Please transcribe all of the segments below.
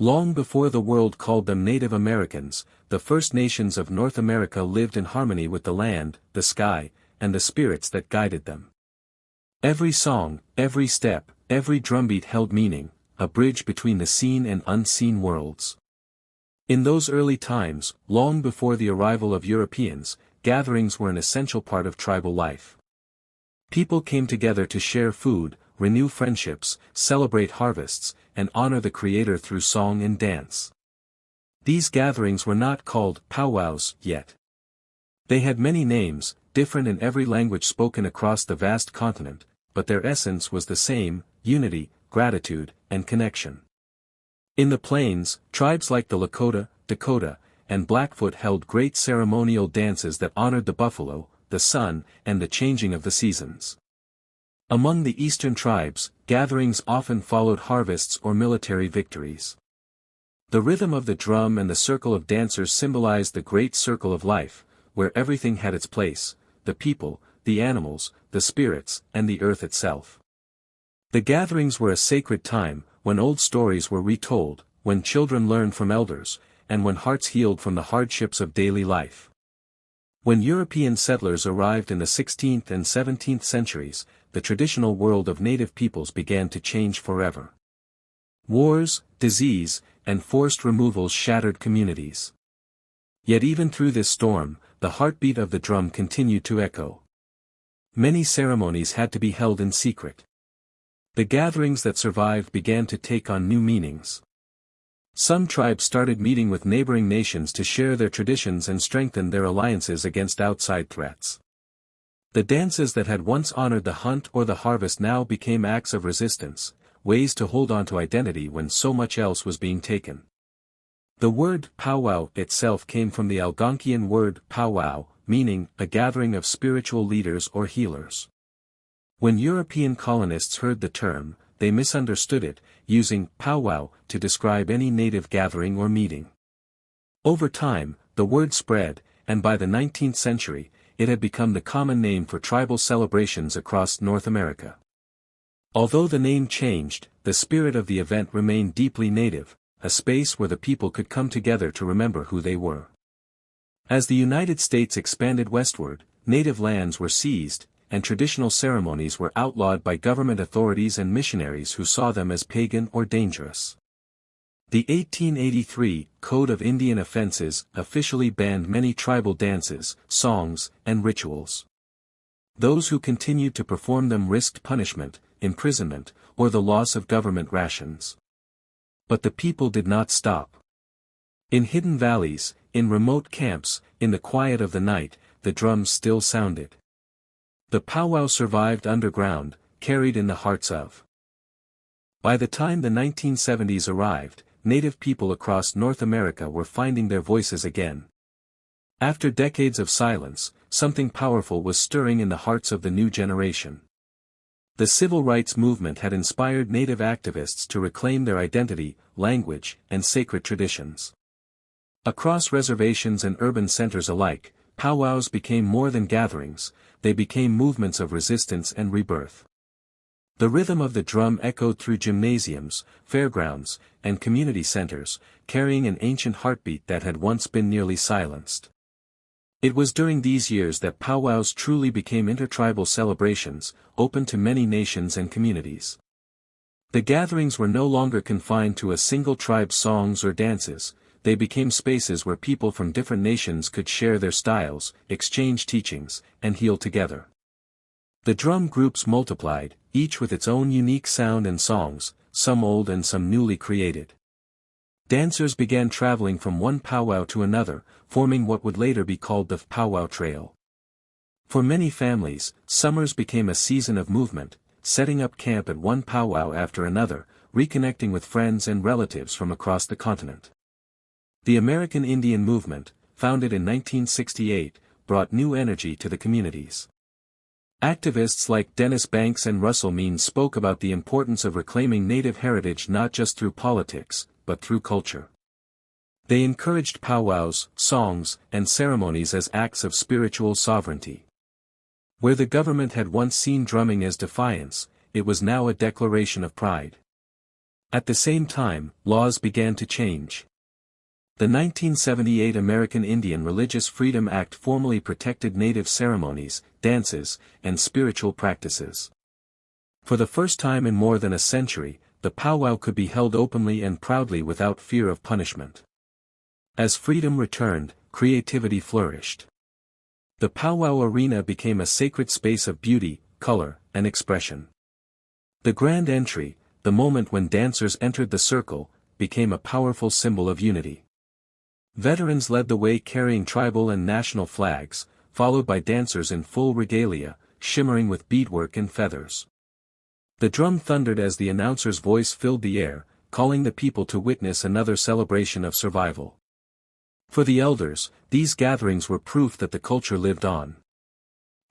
Long before the world called them Native Americans, the First Nations of North America lived in harmony with the land, the sky, and the spirits that guided them. Every song, every step, every drumbeat held meaning, a bridge between the seen and unseen worlds. In those early times, long before the arrival of Europeans, gatherings were an essential part of tribal life. People came together to share food, renew friendships, celebrate harvests, and honor the Creator through song and dance. These gatherings were not called powwows yet. They had many names, different in every language spoken across the vast continent, but their essence was the same: unity, gratitude, and connection. In the plains, tribes like the Lakota, Dakota, and Blackfoot held great ceremonial dances that honored the buffalo, the sun, and the changing of the seasons. Among the eastern tribes, gatherings often followed harvests or military victories. The rhythm of the drum and the circle of dancers symbolized the great circle of life, where everything had its place: the people, the animals, the spirits, and the earth itself. The gatherings were a sacred time, when old stories were retold, when children learned from elders, and when hearts healed from the hardships of daily life. When European settlers arrived in the 16th and 17th centuries, the traditional world of native peoples began to change forever. Wars, disease, and forced removals shattered communities. Yet even through this storm, the heartbeat of the drum continued to echo. Many ceremonies had to be held in secret. The gatherings that survived began to take on new meanings. Some tribes started meeting with neighboring nations to share their traditions and strengthen their alliances against outside threats. The dances that had once honored the hunt or the harvest now became acts of resistance, ways to hold on to identity when so much else was being taken. The word powwow itself came from the Algonquian word powwow, meaning a gathering of spiritual leaders or healers. When European colonists heard the term, they misunderstood it, using powwow to describe any native gathering or meeting. Over time, the word spread, and by the 19th century, it had become the common name for tribal celebrations across North America. Although the name changed, the spirit of the event remained deeply native, a space where the people could come together to remember who they were. As the United States expanded westward, native lands were seized, and traditional ceremonies were outlawed by government authorities and missionaries who saw them as pagan or dangerous. The 1883 Code of Indian Offenses officially banned many tribal dances, songs, and rituals. Those who continued to perform them risked punishment, imprisonment, or the loss of government rations. But the people did not stop. In hidden valleys, in remote camps, in the quiet of the night, the drums still sounded. The powwow survived underground, carried in the hearts of. By the time the 1970s arrived, native people across North America were finding their voices again. After decades of silence, something powerful was stirring in the hearts of the new generation. The civil rights movement had inspired native activists to reclaim their identity, language, and sacred traditions. Across reservations and urban centers alike, powwows became more than gatherings, they became movements of resistance and rebirth. The rhythm of the drum echoed through gymnasiums, fairgrounds, and community centers, carrying an ancient heartbeat that had once been nearly silenced. It was during these years that powwows truly became intertribal celebrations, open to many nations and communities. The gatherings were no longer confined to a single tribe's songs or dances, they became spaces where people from different nations could share their styles, exchange teachings, and heal together. The drum groups multiplied, each with its own unique sound and songs, some old and some newly created. Dancers began traveling from one powwow to another, forming what would later be called the Powwow Trail. For many families, summers became a season of movement, setting up camp at one powwow after another, reconnecting with friends and relatives from across the continent. The American Indian movement, founded in 1968, brought new energy to the communities. Activists like Dennis Banks and Russell Means spoke about the importance of reclaiming native heritage not just through politics, but through culture. They encouraged powwows, songs, and ceremonies as acts of spiritual sovereignty. Where the government had once seen drumming as defiance, it was now a declaration of pride. At the same time, laws began to change. The 1978 American Indian Religious Freedom Act formally protected Native ceremonies, dances, and spiritual practices. For the first time in more than a century, the powwow could be held openly and proudly without fear of punishment. As freedom returned, creativity flourished. The powwow arena became a sacred space of beauty, color, and expression. The grand entry, the moment when dancers entered the circle, became a powerful symbol of unity. Veterans led the way carrying tribal and national flags, followed by dancers in full regalia, shimmering with beadwork and feathers. The drum thundered as the announcer's voice filled the air, calling the people to witness another celebration of survival. For the elders, these gatherings were proof that the culture lived on.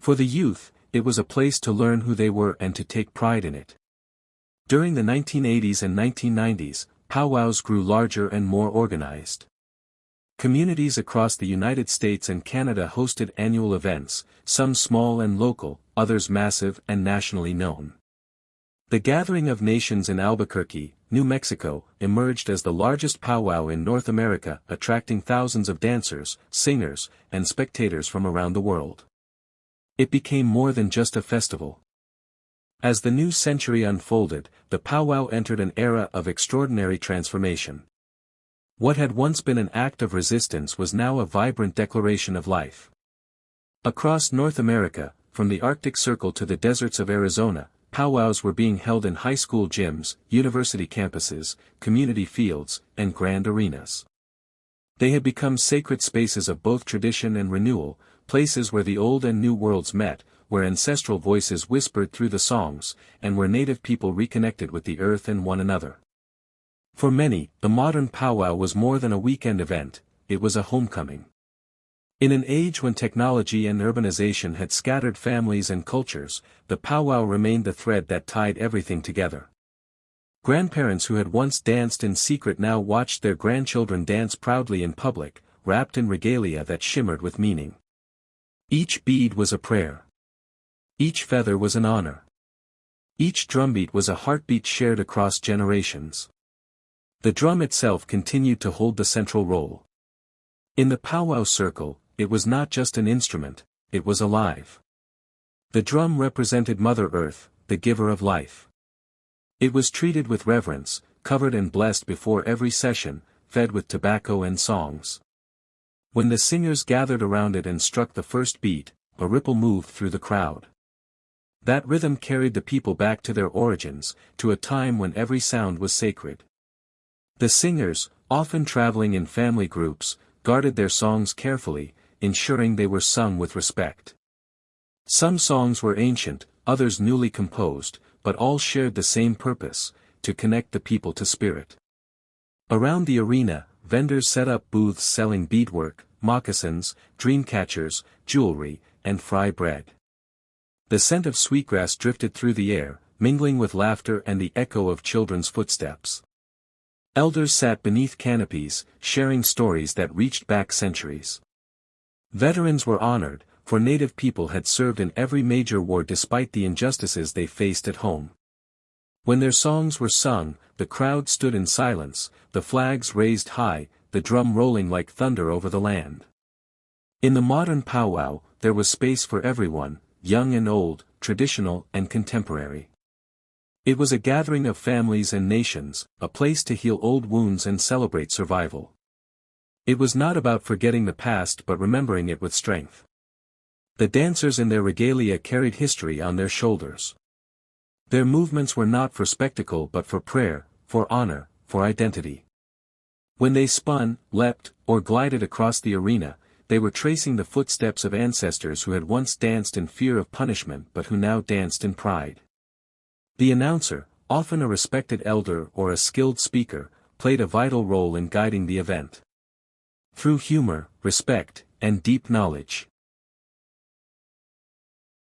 For the youth, it was a place to learn who they were and to take pride in it. During the 1980s and 1990s, powwows grew larger and more organized. Communities across the United States and Canada hosted annual events, some small and local, others massive and nationally known. The Gathering of Nations in Albuquerque, New Mexico, emerged as the largest powwow in North America, attracting thousands of dancers, singers, and spectators from around the world. It became more than just a festival. As the new century unfolded, the powwow entered an era of extraordinary transformation. What had once been an act of resistance was now a vibrant declaration of life. Across North America, from the Arctic Circle to the deserts of Arizona, powwows were being held in high school gyms, university campuses, community fields, and grand arenas. They had become sacred spaces of both tradition and renewal, places where the old and new worlds met, where ancestral voices whispered through the songs, and where native people reconnected with the earth and one another. For many, the modern powwow was more than a weekend event, it was a homecoming. In an age when technology and urbanization had scattered families and cultures, the powwow remained the thread that tied everything together. Grandparents who had once danced in secret now watched their grandchildren dance proudly in public, wrapped in regalia that shimmered with meaning. Each bead was a prayer. Each feather was an honor. Each drumbeat was a heartbeat shared across generations. The drum itself continued to hold the central role. In the powwow circle, it was not just an instrument, it was alive. The drum represented Mother Earth, the giver of life. It was treated with reverence, covered and blessed before every session, fed with tobacco and songs. When the singers gathered around it and struck the first beat, a ripple moved through the crowd. That rhythm carried the people back to their origins, to a time when every sound was sacred. The singers, often traveling in family groups, guarded their songs carefully, ensuring they were sung with respect. Some songs were ancient, others newly composed, but all shared the same purpose, to connect the people to spirit. Around the arena, vendors set up booths selling beadwork, moccasins, dream catchers, jewelry, and fry bread. The scent of sweetgrass drifted through the air, mingling with laughter and the echo of children's footsteps. Elders sat beneath canopies, sharing stories that reached back centuries. Veterans were honored, for Native people had served in every major war despite the injustices they faced at home. When their songs were sung, the crowd stood in silence, the flags raised high, the drum rolling like thunder over the land. In the modern powwow, there was space for everyone, young and old, traditional and contemporary. It was a gathering of families and nations, a place to heal old wounds and celebrate survival. It was not about forgetting the past but remembering it with strength. The dancers in their regalia carried history on their shoulders. Their movements were not for spectacle but for prayer, for honor, for identity. When they spun, leapt, or glided across the arena, they were tracing the footsteps of ancestors who had once danced in fear of punishment but who now danced in pride. The announcer, often a respected elder or a skilled speaker, played a vital role in guiding the event. Through humor, respect, and deep knowledge,